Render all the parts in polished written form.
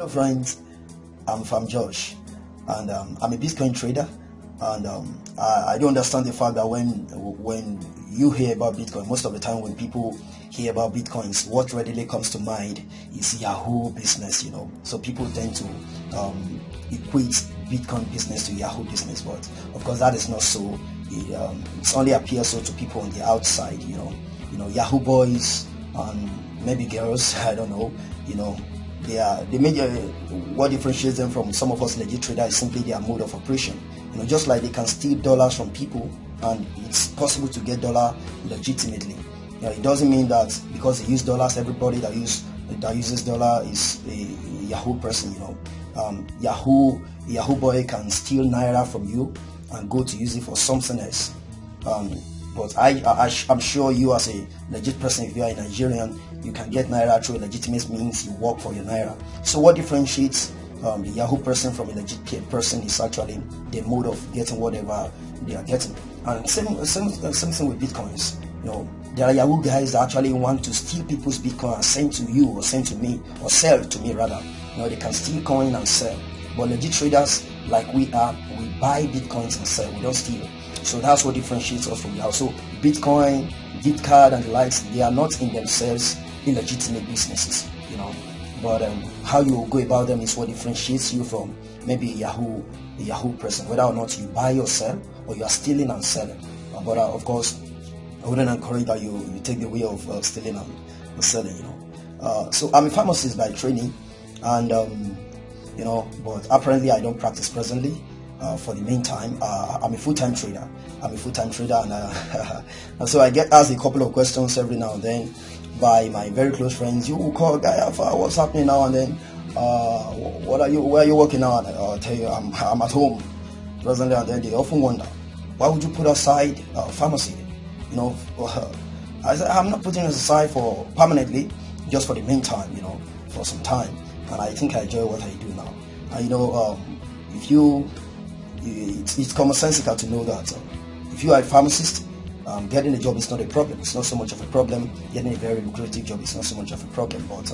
Hello friends, I'm Josh, and I'm a Bitcoin trader, and I don't understand the fact that when you hear about Bitcoin, most of the time when people hear about Bitcoins, what readily comes to mind is Yahoo business, So people tend to equate Bitcoin business to Yahoo business, but of course that is not so. It only appears so to people on the outside, Yahoo boys and maybe girls, I don't know, the major what differentiates them from some of us legit traders is simply their mode of operation. Just like they can steal dollars from people and it's possible to get dollar legitimately. It doesn't mean that because they use dollars, everybody that uses dollar is a Yahoo person. Yahoo boy can steal naira from you and go to use it for something else. But I'm sure you as a legit person, if you are a Nigerian, you can get naira through a legitimate means. You work for your naira. So what differentiates the Yahoo person from a legit person is actually the mode of getting whatever they are getting. And same thing with Bitcoins. There are Yahoo guys that actually want to steal people's Bitcoin and send to you or send to me or sell to me rather. They can steal coin and sell. But legit traders like we buy Bitcoins and sell. We don't steal. So that's what differentiates us from Yahoo. So Bitcoin, gift card, and the likes, they are not in themselves illegitimate businesses, But how you go about them is what differentiates you from maybe a Yahoo person, whether or not you buy or sell, or you are stealing and selling. But of course, I wouldn't encourage that you take the way of stealing and selling, So I'm a pharmacist by training, and but apparently I don't practice presently. For the meantime, I'm a full-time trader. And so I get asked a couple of questions every now and then by my very close friends. You will call, guy, what's happening now and then? Where are you working now? And I'll tell you, I'm at home presently. And then they often wonder, why would you put aside pharmacy? I said, I'm not putting it aside for permanently, just for the meantime, for some time. And I think I enjoy what I do now. And it's commonsensical to know that if you are a pharmacist, getting a job is not a problem. It's not so much of a problem. Getting a very lucrative job is not so much of a problem. But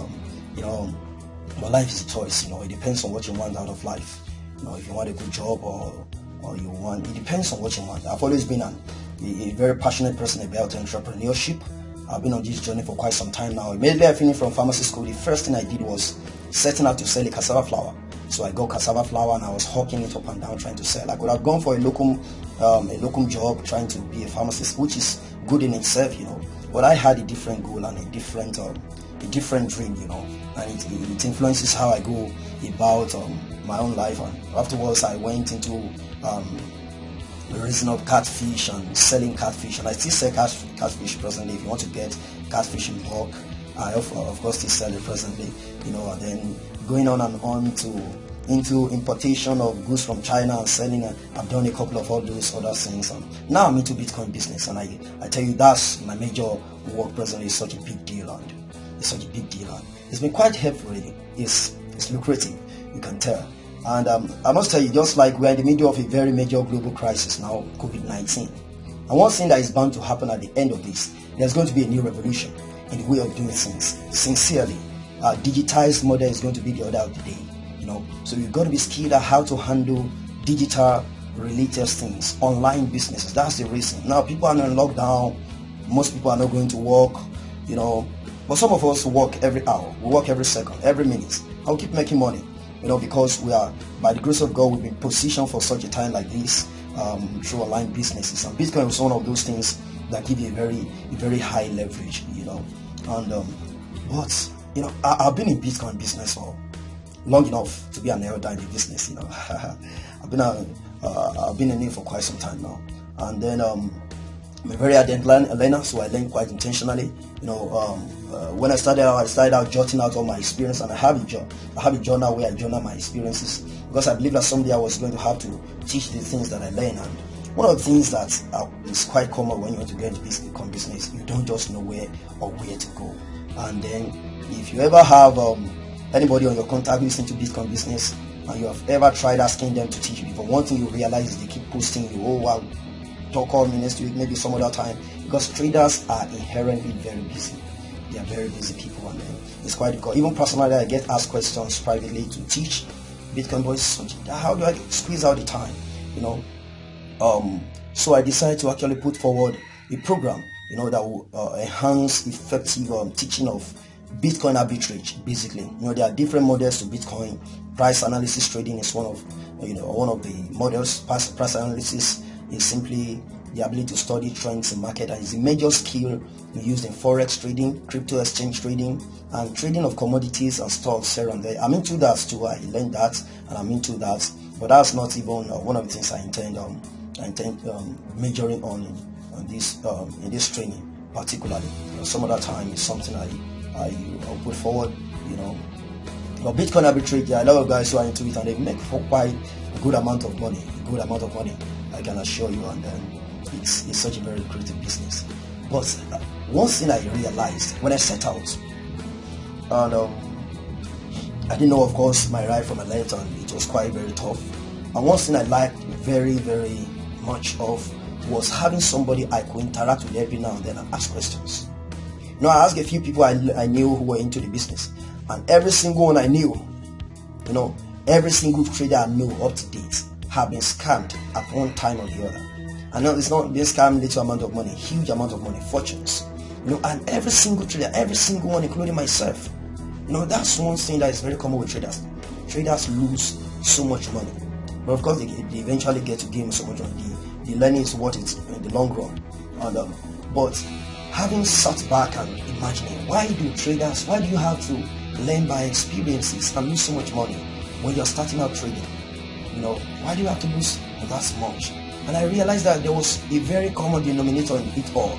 but life is a choice. It depends on what you want out of life. If you want a good job or you want, it depends on what you want. I've always been a very passionate person about entrepreneurship. I've been on this journey for quite some time now. Immediately I finished from pharmacy school, the first thing I did was setting out to sell a cassava flour. So I got cassava flour and I was hawking it up and down trying to sell. I could have gone for a locum job trying to be a pharmacist, which is good in itself, But I had a different goal and a different dream, and it influences how I go about my own life. And afterwards, I went into the raising of catfish and selling catfish, and I still sell catfish presently. If you want to get catfish in bulk, I of course still sell it presently, and then going on and on into importation of goods from China and selling. I've done a couple of all those other things, and now I'm into Bitcoin business. And I tell you, that's my major work presently. It's such a big deal, and it's been quite helpful. Really, it's lucrative, you can tell. And I must tell you, just like we're in the middle of a very major global crisis now, COVID-19, and one thing that is bound to happen at the end of this, there's going to be a new revolution in the way of doing things. Sincerely, digitized model is going to be the order of the day. So you've got to be skilled at how to handle digital related things, online businesses. That's the reason. Now people are in lockdown. Most people are not going to work, but some of us work every hour. We work every second, every minute. I'll keep making money, because we are, by the grace of God, we've been positioned for such a time like this through online businesses. And Bitcoin is one of those things that give you a very high leverage, And but I've been in Bitcoin business for long enough to be an elder in the business. I've been in it for quite some time now, and then I'm a very ardent learner, so I learn quite intentionally. When I started out jotting out all my experience, and I have a journal where I journal my experiences, because I believe that someday I was going to have to teach the things that I learned. And one of the things that is quite common when you want to get into Bitcoin business, you don't just know where to go. And then if you ever have anybody on your contact listening to Bitcoin business, and you have ever tried asking them to teach you before, one thing you realize is they keep posting you, oh wow, talk all minutes to it, maybe some other time, because traders are inherently very busy. they are very busy people, and it's quite difficult. Even personally, I get asked questions privately to teach Bitcoin, but how do I squeeze out the time? So I decided to actually put forward a program, that will enhance effective teaching of Bitcoin arbitrage. Basically, there are different models to Bitcoin. Price analysis trading is one of the models. Price analysis is simply the ability to study trends in market, and is a major skill used in forex trading, crypto exchange trading, and trading of commodities and stocks here and there. I'm into that too. I learned that, and I'm into that. But that's not even one of the things I intend majoring on this in this training particularly. Some other time is something I'll put forward. But Bitcoin arbitrage, there are a lot of guys who are into it, and they make quite a good amount of money. I can assure you, and it's such a very lucrative business. But one thing I realized when I set out, and I didn't know, of course, my ride from Atlanta, and it was quite very tough. And one thing I liked very, very much of was having somebody I could interact with every now and then and ask questions. I asked a few people I knew who were into the business, and every single one I knew, every single trader I know up to date have been scammed at one time or the other. And no, it's not being scammed little amount of money, huge amount of money, fortunes. And every single trader, every single one, including myself, that's one thing that is very common with traders. Traders lose so much money, but of course they eventually get to gain so much money. The learning is worth it in the long run. And but having sat back and imagining, why do you have to learn by experiences and lose so much money when you're starting out trading? Why do you have to lose that much? And I realized that there was a very common denominator in it all.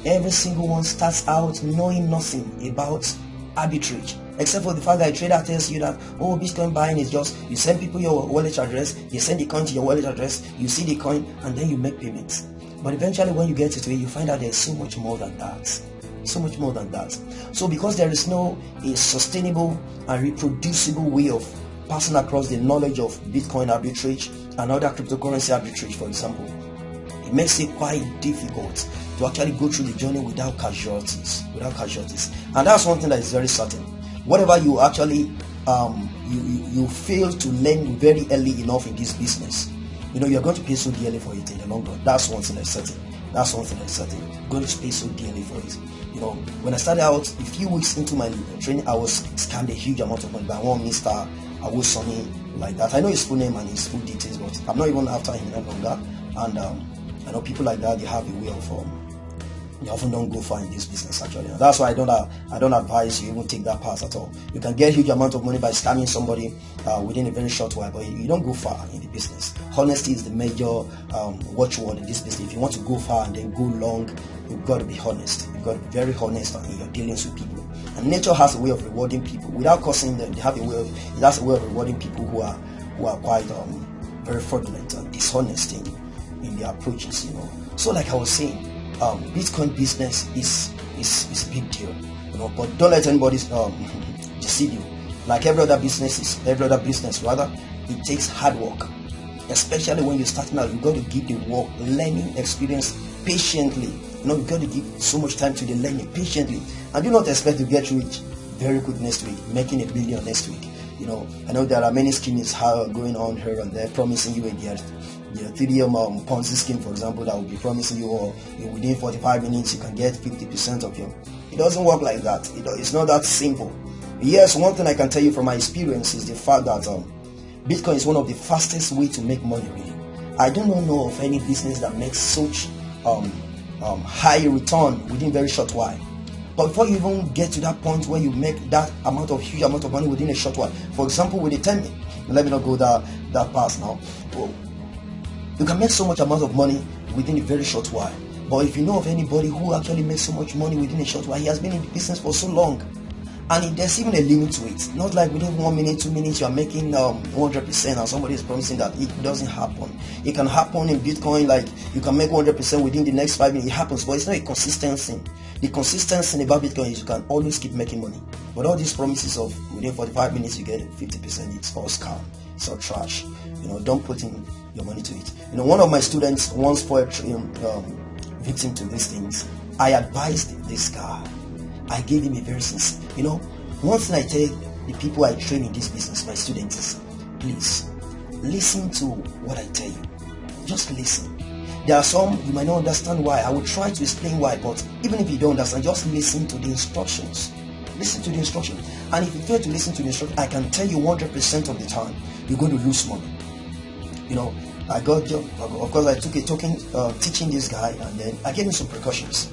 Every single one starts out knowing nothing about arbitrage, except for the fact that a trader tells you that, Bitcoin buying is just, you send people your wallet address, you send the coin to your wallet address, you see the coin, and then you make payments. But eventually when you get into it, you find out there's so much more than that. So because there is no a sustainable and reproducible way of passing across the knowledge of Bitcoin arbitrage and other cryptocurrency arbitrage, for example, it makes it quite difficult to actually go through the journey without casualties. And that's one thing that is very certain. Whatever you actually you fail to learn very early enough in this business, you're going to pay so dearly for it in the long run. That's one thing that's certain. You're going to pay so dearly for it. When I started out, a few weeks into my training, I was scammed a huge amount of money by one Mr. Awosoni, like that. I know his full name and his full details, but I'm not even after him any longer. And I know people like that, they have a way of they often don't go far in this business actually. And that's why I don't advise you even take that path at all. You can get a huge amount of money by scamming somebody within a very short while, but you don't go far in the business. Honesty is the major watchword in this business. If you want to go far and then go long, you've got to be honest. You've got to be very honest in your dealings with people. And nature has a way of rewarding people without cursing them. It has a way of rewarding people who are quite very fraudulent and dishonest in their approaches. So like I was saying, Bitcoin business is a big deal, but don't let anybody deceive you. Like every other business, it takes hard work, especially when you're starting out. You got to give the work, learning experience patiently. You got to give so much time to the learning patiently, and do not expect to get through it very quick next week, making $1 billion next week. I know there are many schemes going on here and there, promising you the Ethereum Ponzi scheme, for example, that will be promising you within 45 minutes you can get 50% of your. It doesn't work like that. It's not that simple. Yes, one thing I can tell you from my experience is the fact that Bitcoin is one of the fastest way to make money. Really, I don't know of any business that makes such high return within very short while. But before you even get to that point where you make that huge amount of money within a short while, for example, with the 10, let me not go that past now. You can make so much amount of money within a very short while. But if you know of anybody who actually makes so much money within a short while, he has been in the business for so long, and there's even a limit to it. Not like within 1 minute, 2 minutes, you are making 100%, and somebody is promising that it doesn't happen. It can happen in Bitcoin, like you can make 100% within the next 5 minutes. It happens, but it's not a consistent thing. The consistent thing about Bitcoin is you can always keep making money. But all these promises of within 45 minutes you get 50%, it's all scam. It's all trash. Don't put in your money to it. One of my students once fell victim to these things. I advised this guy I gave him a very sincere. One thing I tell the people I train in this business, my students, is please listen to what I tell you. Just listen. There are some you might not understand why. I will try to explain why, but even if you don't understand, just listen to the instructions. Listen to the instructions. And if you fail to listen to the instructions, I can tell you 100% of the time you're going to lose money. I got, of course, I took a token teaching this guy, and then I gave him some precautions,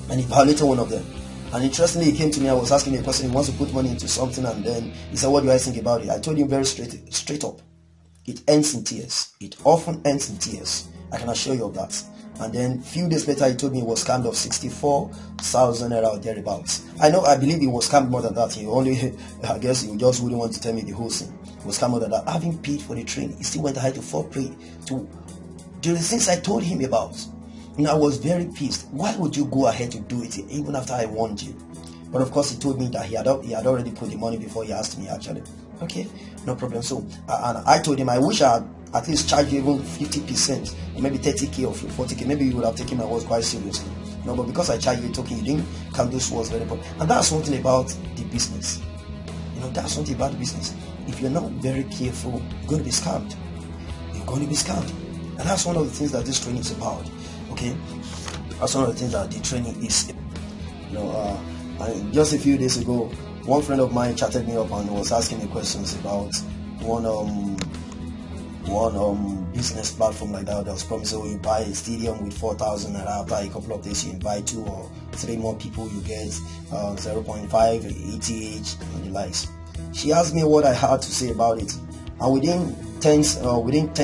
and he violated one of them. And interestingly, he came to me. I was asking him a question. He wants to put money into something, and then he said, "What do I think about it?" I told him very straight up. It ends in tears. It often ends in tears. I can assure you of that. And then a few days later, he told me he was scammed of 64,000 naira or thereabouts. I believe he was scammed more than that. I guess he just wouldn't want to tell me the whole thing. He was scammed more than that. Having paid for the training, he still went ahead to fall prey to the things I told him about. I was very pissed. Why would you go ahead to do it even after I warned you? But of course, he told me that he had already put the money before he asked me, actually. Okay, no problem. So, and I told him, I wish I had at least charged you even 50%, or maybe 30k or 40k. Maybe you would have taken my words quite seriously. But because I charged you a token, you didn't count those words very important. And that's something about the business. That's something about the business. If you're not very careful, you're going to be scammed. You're going to be scammed. And that's one of the things that this training is about. Okay, that's one of the things that the training is. And just a few days ago, one friend of mine chatted me up and was asking me questions about one business platform like that was promising, you buy a stadium with 4,000, and after a couple of days you invite 2 or 3 more people, you get 0.5 ETH and the likes. She asked me what I had to say about it, and within 10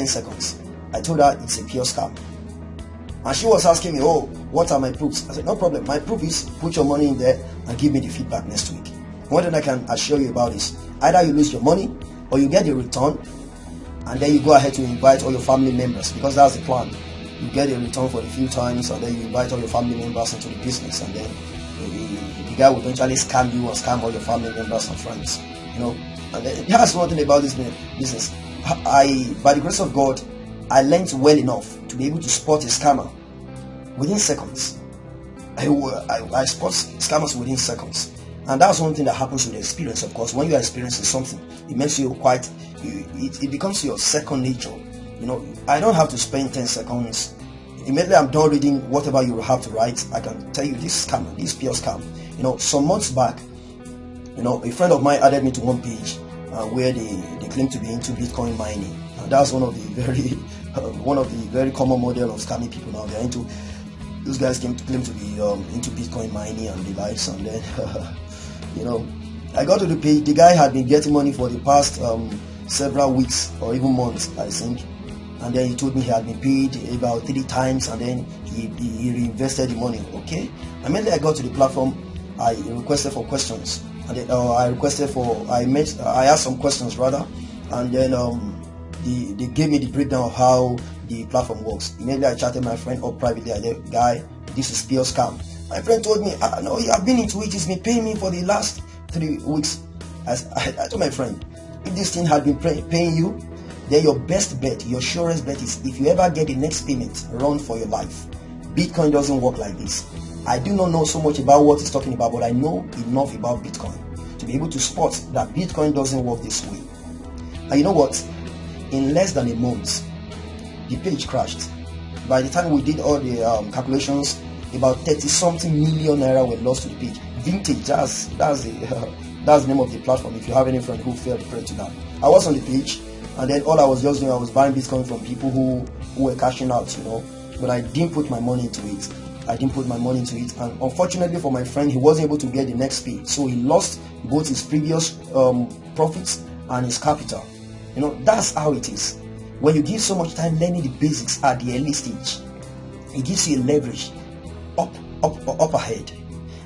seconds I told her it's a pure scam. And she was asking me, oh, what are my proofs? I said, no problem. My proof is put your money in there and give me the feedback next week. One thing I can assure you about is either you lose your money or you get a return, and then you go ahead to invite all your family members, because that's the plan. You get a return for a few times, and then you invite all your family members into the business, and then the guy will eventually scam you or scam all your family members and friends. And then that's one thing about this business. By the grace of God, I learned well enough to be able to spot a scammer within seconds. I spot scammers within seconds. And that's one thing that happens with experience, of course. When you are experiencing something, it makes you it becomes your second nature. I don't have to spend 10 seconds. Immediately I'm done reading whatever you have to write, I can tell you this scam, this pure scam. Some months back, a friend of mine added me to one page where they claim to be into Bitcoin mining. And that's one of the very common model of scamming people now. They're into, those guys claim to be into Bitcoin mining and the likes, and then I got to the page. The guy had been getting money for the past several weeks or even months, I think, and then he told me he had been paid about 3 times, and then he reinvested the money. Okay, immediately I got to the platform, I requested for questions, and then I asked some questions rather, and then they gave me the breakdown of how the platform works. Immediately I chatted my friend up privately. I said, guy, this is pure scam. My friend told me, no, you have been into it. He's been paying me for the last 3 weeks. I told my friend, if this thing had been paying you, then your best bet, your surest bet is, if you ever get the next payment, run for your life. Bitcoin doesn't work like this. I do not know so much about what he's talking about, but I know enough about Bitcoin to be able to spot that Bitcoin doesn't work this way. And you know what? In less than a month, the page crashed. By the time we did all the calculations, about 30-something million naira were lost to the page. Vintage, that's the name of the platform. If you have any friend who fell prey to that, I was on the page, and then all I was just doing, I was buying Bitcoin from people who were cashing out, but I didn't put my money into it. And unfortunately for my friend, he wasn't able to get the next pay, so he lost both his previous profits and his capital. That's how it is. When you give so much time learning the basics at the early stage, it gives you a leverage up ahead.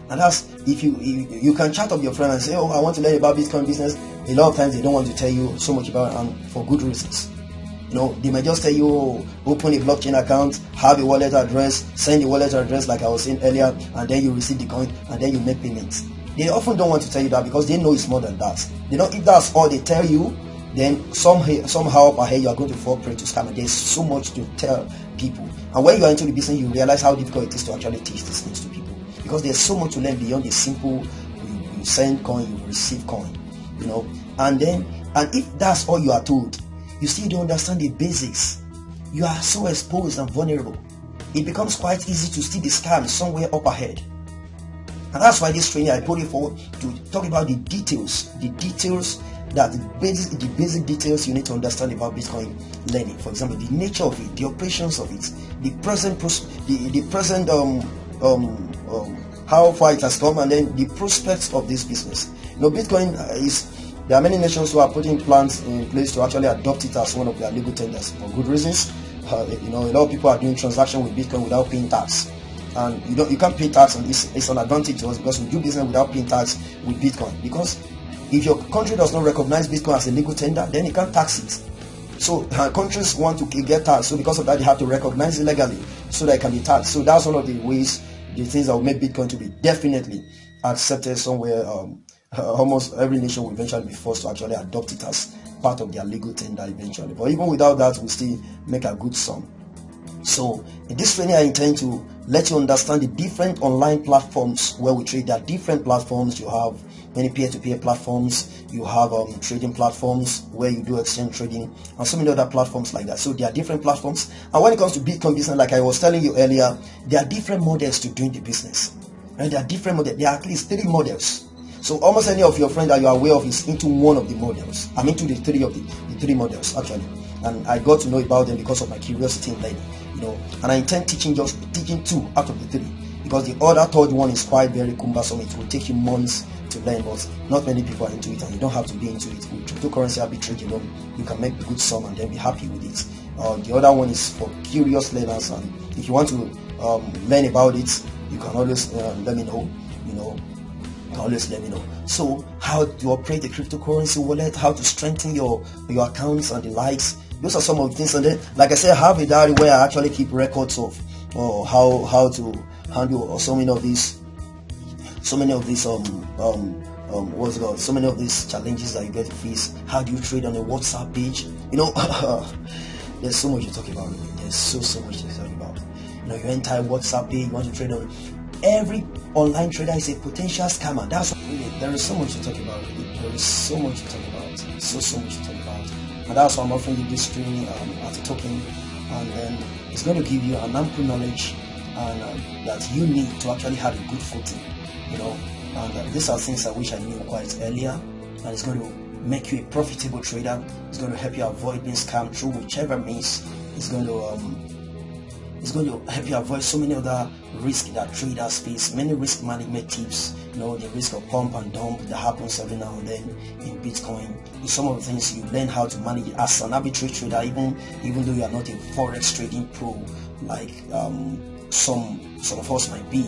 And that's, if you can chat up your friend and say, oh, I want to learn about Bitcoin business. A lot of times they don't want to tell you so much about it, and for good reasons. They might just tell you, oh, open a blockchain account, have a wallet address, send the wallet address like I was saying earlier, and then you receive the coin, and then you make payments. They often don't want to tell you that because they know it's more than that. If that's all they tell you, then somehow up ahead you are going to fall prey to scam. There's so much to tell people, and when you are into the business, you realize how difficult it is to actually teach these things to people. because there's so much to learn beyond the simple you send coin, you receive coin, and if that's all you are told, you still don't understand the basics, you are so exposed and vulnerable. It becomes quite easy to still be scammed somewhere up ahead. And that's why this training I put it forward to talk about the details, that the basic details you need to understand about Bitcoin learning. For example, the nature of it, the operations of it, the present how far it has come, and then the prospects of this business. Bitcoin there are many nations who are putting plans in place to actually adopt it as one of their legal tenders for good reasons. A lot of people are doing transactions with Bitcoin without paying tax. And you can't pay tax, and it's an advantage to us because we do business without paying tax with Bitcoin. Because if your country does not recognize Bitcoin as a legal tender, then you can't tax it. So countries want to get taxed, so because of that they have to recognize it legally so that it can be taxed. So that's one of the ways, the things that will make Bitcoin to be definitely accepted somewhere. Almost every nation will eventually be forced to actually adopt it as part of their legal tender eventually. But even without that, we still make a good sum. So in this training, I intend to let you understand the different online platforms where we trade. There are different platforms. You have many peer-to-peer platforms. You have trading platforms where you do exchange trading, and so many other platforms like that. So there are different platforms. And when it comes to Bitcoin business, like I was telling you earlier, there are different models to doing the business. And there are different models. There are at least 3 models. So almost any of your friends that you are aware of is into one of the models. I'm into the 3 models actually. And I got to know about them because of my curiosity in learning. And I intend teaching 2 out of the 3, because the other 3rd one is quite very cumbersome. It will take you months to learn, but not many people are into it, and you don't have to be into it. With cryptocurrency arbitrage alone, you can make a good sum and then be happy with it. The other one is for curious learners, and if you want to learn about it, you can always let me know. Always let me know. So how to operate the cryptocurrency wallet, how to strengthen your accounts and the likes. Those are some of the things. And then, like I said, I have a diary where I actually keep records of how to handle so many of these so many of these challenges that you get to face. How do you trade on a WhatsApp page? There's so much to talk about. There's so much to talk about. Your entire WhatsApp page, you want to trade on. Every online trader is a potential scammer. That's really, there is so much to talk about. There is so much to talk about. So much to talk about. And that's why I'm offering you this training as a token. And then it's going to give you an ample knowledge and that you need to actually have a good footing. And these are things I wish I knew quite earlier. And it's going to make you a profitable trader. It's going to help you avoid being scammed through whichever means. It's going to help you avoid so many other risks that traders face, many risk management tips, the risk of pump and dump that happens every now and then in Bitcoin. Some of the things you learn how to manage as an arbitrage trader, even though you are not a forex trading pro like some of us might be,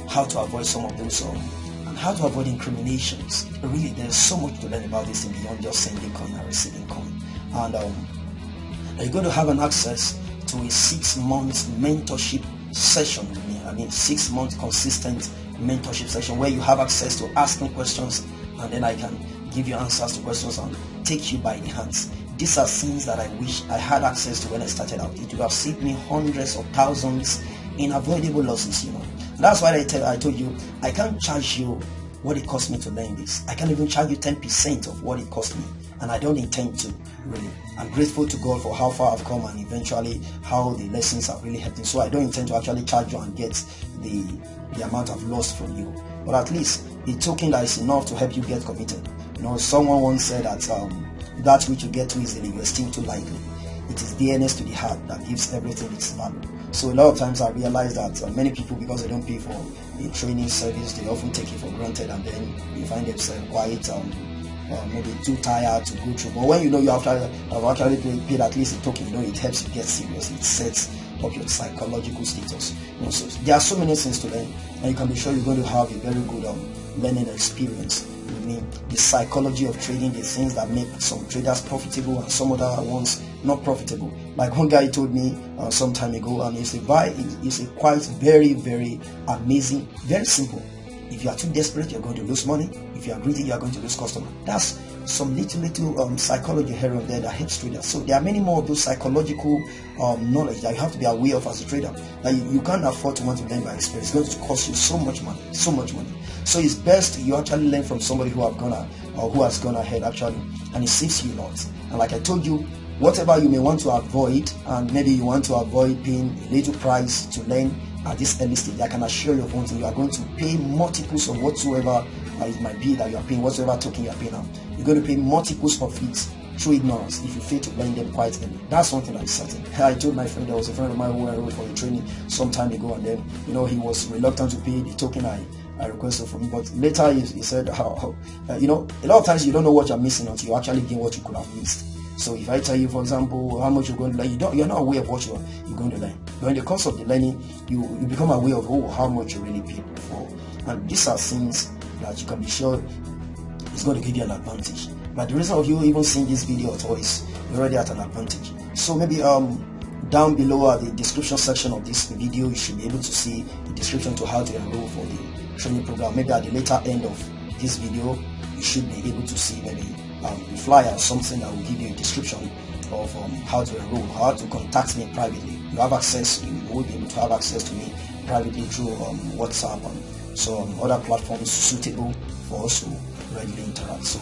how to avoid some of those and how to avoid incriminations. Really, there's so much to learn about this thing beyond just sending coin and receiving coin. And you're going to have an access to a 6-month mentorship session with me. 6-month consistent mentorship session where you have access to asking questions, and then I can give you answers to questions and take you by the hands. These are things that I wish I had access to when I started out. It would have saved me hundreds of thousands in avoidable losses. And that's why I told you I can't charge you what it cost me to learn this. I can't even charge you 10% of what it cost me, and I don't intend to, really. I'm grateful to God for how far I've come and eventually how the lessons have really helped me. So I don't intend to actually charge you and get the amount I've lost from you, but at least a token that is enough to help you get committed. Someone once said that that which you get too easily, you esteem too lightly. It is dearness to the heart that gives everything its value. So a lot of times I realize that many people, because they don't pay for a training service, they often take it for granted, and then they find themselves quite maybe too tired to go through. But when you have actually paid at least a token, it helps you get serious. It sets up your psychological status. So there are so many things to learn, and you can be sure you're going to have a very good learning experience. The psychology of trading, the things that make some traders profitable and some other ones not profitable. Like one guy told me some time ago, and it's a quite very, very amazing, very simple. If you are too desperate, you're going to lose money. If you are greedy, you are going to lose customer. That's some little psychology here and there that helps traders. So there are many more of those psychological knowledge that you have to be aware of as a trader. That you can't afford to want to learn by experience. It's going to cost you so much money, so much money. So it's best you actually learn from somebody who has gone ahead actually, and it saves you a lot. And like I told you, whatever you may want to avoid, and maybe you want to avoid paying a little price to learn at this early stage, I can assure you of one thing: you are going to pay multiples of whatsoever it might be that you are paying, whatsoever token you are paying now. You're going to pay multiples of it through ignorance if you fail to learn them quite early. That's something that is certain. I told my friend, there was a friend of mine who enrolled for a training some time ago, and then he was reluctant to pay the token I requested from him. But later he said, a lot of times you don't know what you're missing until you actually gain what you could have missed. So if I tell you, for example, how much you're going to learn, you're not aware of what you're going to learn. But in the course of the learning, you become aware of how much you really paid for. And these are things that you can be sure is going to give you an advantage. But the reason of you even seeing this video at all is you're already at an advantage. So maybe down below at the description section of this video, you should be able to see the description to how to enroll for the training program. Maybe at the later end of this video, you should be able to see maybe a flyer or something that will give you a description of how to enroll, how to contact me privately. You have access, you will be able to have access to me privately through WhatsApp and some other platforms suitable for us to regularly interact. So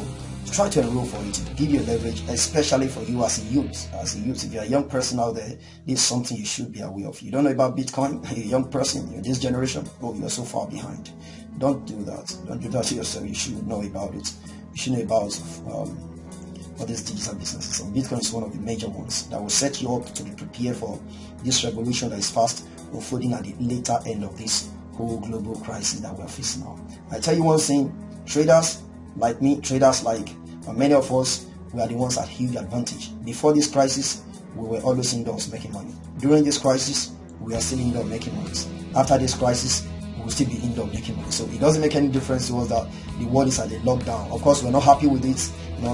try to enroll for it to give you leverage, especially for you as a youth. If you're a young person out there, this is something you should be aware of. You don't know about Bitcoin, you're a young person in this generation, you're so far behind. Don't do that. Don't do that to yourself. You should know about it. You should know about all these digital businesses. And Bitcoin is one of the major ones that will set you up to be prepared for this revolution that is fast unfolding at the later end of this whole global crisis that we're facing now. I tell you one thing, traders like me, traders like many of us, we are the ones at huge advantage. Before this crisis, we were always indoors making money. During this crisis, we are still indoors making money. After this crisis, we will still be indoors making money. So it doesn't make any difference to us that the world is at a lockdown. Of course, we're not happy with it.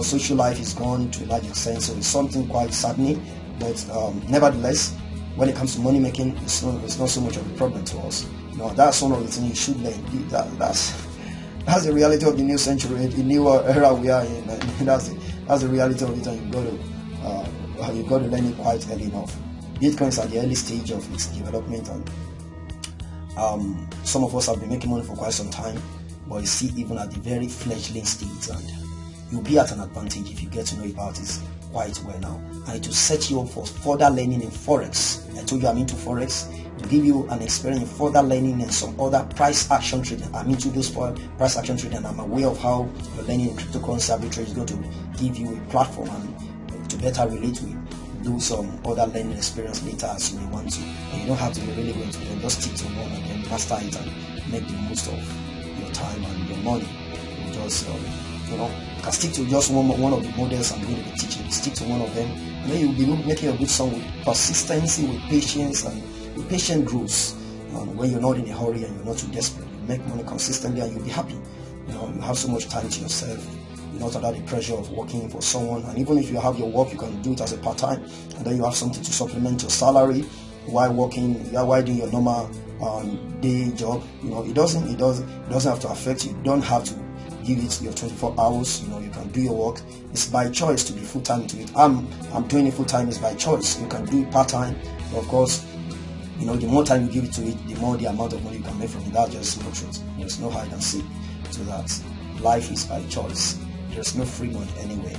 Social life is gone to a large extent, so it's something quite saddening. But nevertheless, when it comes to money making, it's not so much of a problem to us. That's one of the things you should learn. That's the reality of the new century, the new era we are in. That's the reality of it, and you've got to learn it quite early enough. Bitcoin is at the early stage of its development, and some of us have been making money for quite some time, but you see, even at the very fledgling stage, and you'll be at an advantage if you get to know about it quite well now. And it will set you up for further learning in Forex. I told you I'm into Forex. To give you an experience in further learning in some other price action trading. I'm into those price action trading, and I'm aware of how the learning in cryptocurrency arbitrage is going to give you a platform and to better relate with do some other learning experience later as you may want to. And you don't have to be really going to them, just stick to one and then master it and make the most of your time and your money. You just can stick to just one of the models I'm going to be teaching. Stick to one of them, and then you'll be making a good song with persistency, with patience, and with patient growth. When you're not in a hurry and you're not too desperate, you make money consistently and you'll be happy. You have so much time to yourself. You're not under the pressure of working for someone, and even if you have your work, you can do it as a part-time, and then you have something to supplement your salary while working, while doing your normal day job. It doesn't have to affect you. You don't have to give it your 24 hours. You can do your work. It's by choice to be full-time into it. I'm doing it full-time. It's by choice. You can do it part-time, but of course, the more time you give it to it, the more the amount of money you can make from it. That's just no truth. There's no hide and seek to that. Life is by choice. There's no free money anyway.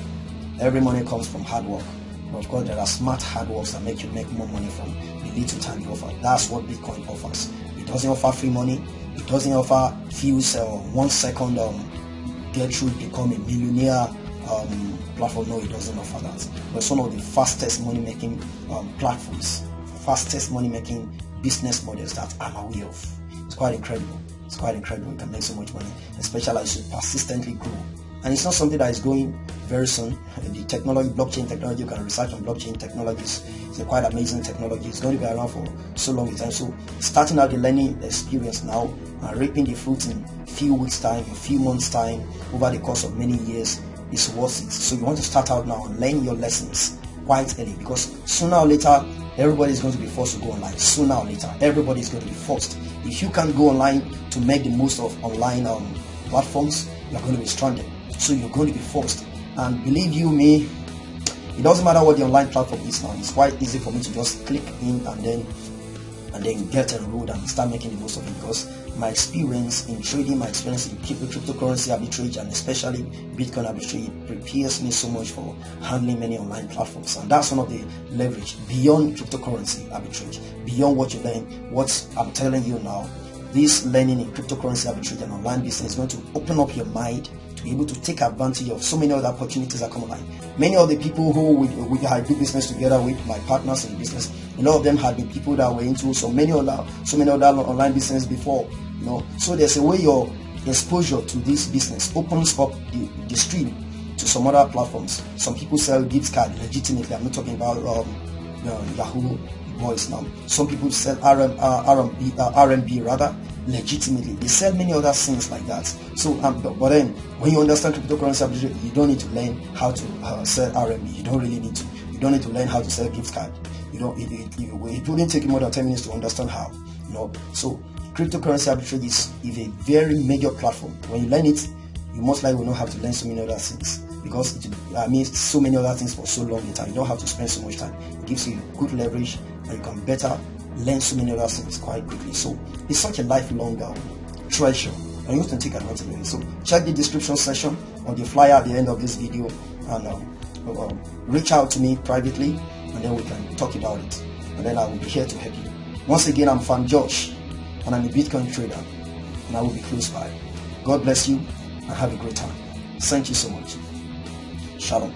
Every money comes from hard work. But of course, there are smart hard works that make you make more money from the little time you offer. That's what Bitcoin offers. It doesn't offer free money. It doesn't offer fews 1 second get through become a millionaire platform. No, it doesn't offer that. But it's one of the fastest money making platforms, fastest money making business models that I'm aware of. It's quite incredible. It's quite incredible. You can make so much money, especially as you persistently grow. And it's not something that is going very soon. The technology, blockchain technology, you can research on blockchain technologies. It's a quite amazing technology. It's going to be around for so long a time. So starting out the learning experience now and reaping the fruit in a few weeks time, a few months time, over the course of many years is worth it. So you want to start out now and learn your lessons quite early, because sooner or later Everybody is going to be forced to go online sooner or later. Everybody is going to be forced. If you can't go online to make the most of online platforms, you're going to be stranded. So you're going to be forced. And believe you me, it doesn't matter what the online platform is now. It's quite easy for me to just click in and then get enrolled and start making the most of it, because my experience in trading, my experience in cryptocurrency arbitrage, and especially Bitcoin arbitrage, prepares me so much for handling many online platforms. And that's one of the leverage beyond cryptocurrency arbitrage, beyond what you learn. What I'm telling you now, this learning in cryptocurrency arbitrage and online business is going to open up your mind to be able to take advantage of so many other opportunities that come online. Many of the people who I do business together with, my partners in business, a lot of them had been people that were into so many other online business before. So there's a way your exposure to this business opens up the stream to some other platforms. Some people sell gift cards legitimately. I'm not talking about Yahoo Boys now. Some people sell RMB rather legitimately. They sell many other things like that. So but then when you understand cryptocurrency arbitrage, you don't need to learn how to sell RMB. You don't really need to. You don't need to learn how to sell gift card. It wouldn't take you more than 10 minutes to understand how. So cryptocurrency arbitrage is a very major platform. When you learn it, you most likely will not have to learn so many other things, because it means so many other things for so long a time. You don't have to spend so much time. It gives you good leverage, and you can better learn so many other things quite quickly. So it's such a lifelong treasure, and you can take advantage of it. So check the description section or the flyer at the end of this video, and reach out to me privately, and then we can talk about it, and then I will be here to help you. Once again, I'm Fan Josh, and I'm a Bitcoin trader, and I will be close by. God bless you, and have a great time. Thank you so much. Shalom.